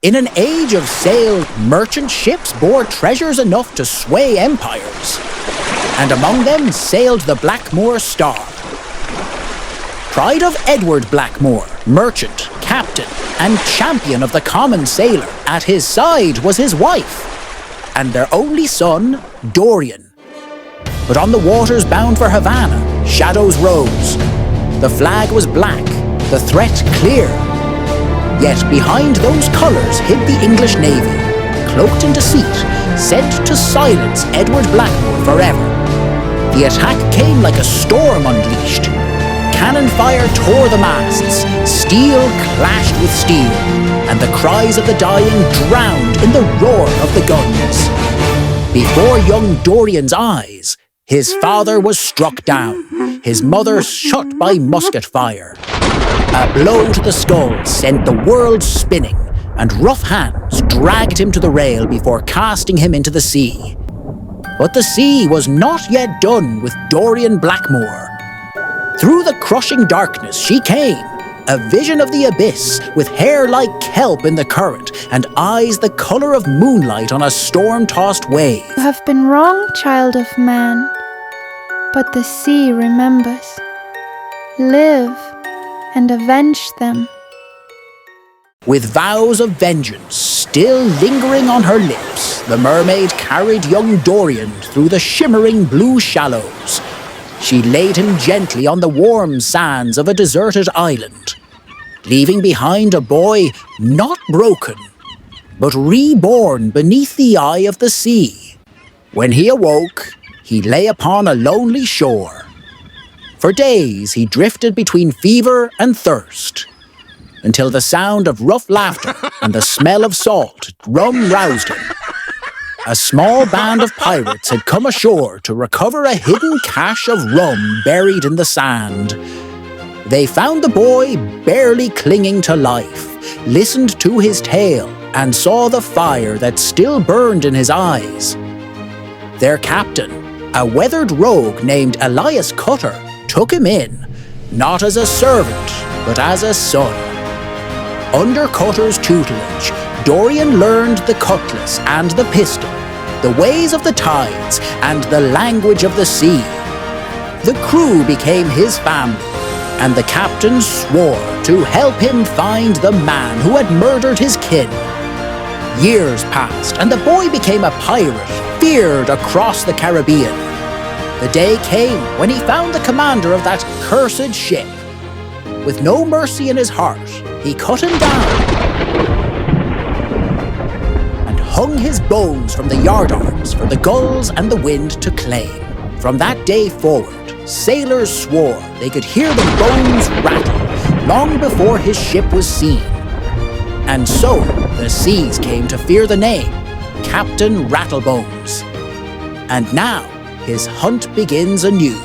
In an age of sail, merchant ships bore treasures enough to sway empires, and among them sailed the Blackmoor Star. Pride of Edward Blackmoor, merchant, captain, and champion of the common sailor, at his side was his wife, and their only son, Dorian. But on the waters bound for Havana, shadows rose. The flag was black, the threat clear. Yet behind those colours hid the English Navy, cloaked in deceit, sent to silence Edward Blackmoor forever. The attack came like a storm unleashed. Cannon fire tore the masts, steel clashed with steel, and the cries of the dying drowned in the roar of the guns. Before young Dorian's eyes, his father was struck down, his mother shot by musket fire. A blow to the skull sent the world spinning, and rough hands dragged him to the rail before casting him into the sea. But the sea was not yet done with Dorian Blackmoor. Through the crushing darkness she came, a vision of the abyss, with hair like kelp in the current and eyes the colour of moonlight on a storm-tossed wave. You have been wrong, child of man, but the sea remembers. Live and avenge them. With vows of vengeance still lingering on her lips, the mermaid carried young Dorian through the shimmering blue shallows. She laid him gently on the warm sands of a deserted island, leaving behind a boy not broken, but reborn beneath the eye of the sea. When he awoke, he lay upon a lonely shore. For days he drifted between fever and thirst, until the sound of rough laughter and the smell of salt rum roused him. A small band of pirates had come ashore to recover a hidden cache of rum buried in the sand. They found the boy barely clinging to life, listened to his tale, and saw the fire that still burned in his eyes. Their captain, a weathered rogue named Elias Cutter, took him in, not as a servant, but as a son. Under Cutter's tutelage, Dorian learned the cutlass and the pistol, the ways of the tides and the language of the sea. The crew became his family, and the captain swore to help him find the man who had murdered his kin. Years passed, and the boy became a pirate, feared across the Caribbean. The day came when he found the commander of that cursed ship. With no mercy in his heart, he cut him down and hung his bones from the yardarms for the gulls and the wind to claim. From that day forward, sailors swore they could hear the bones rattle long before his ship was seen. And so the seas came to fear the name, Captain Rattlebones. And now his hunt begins anew.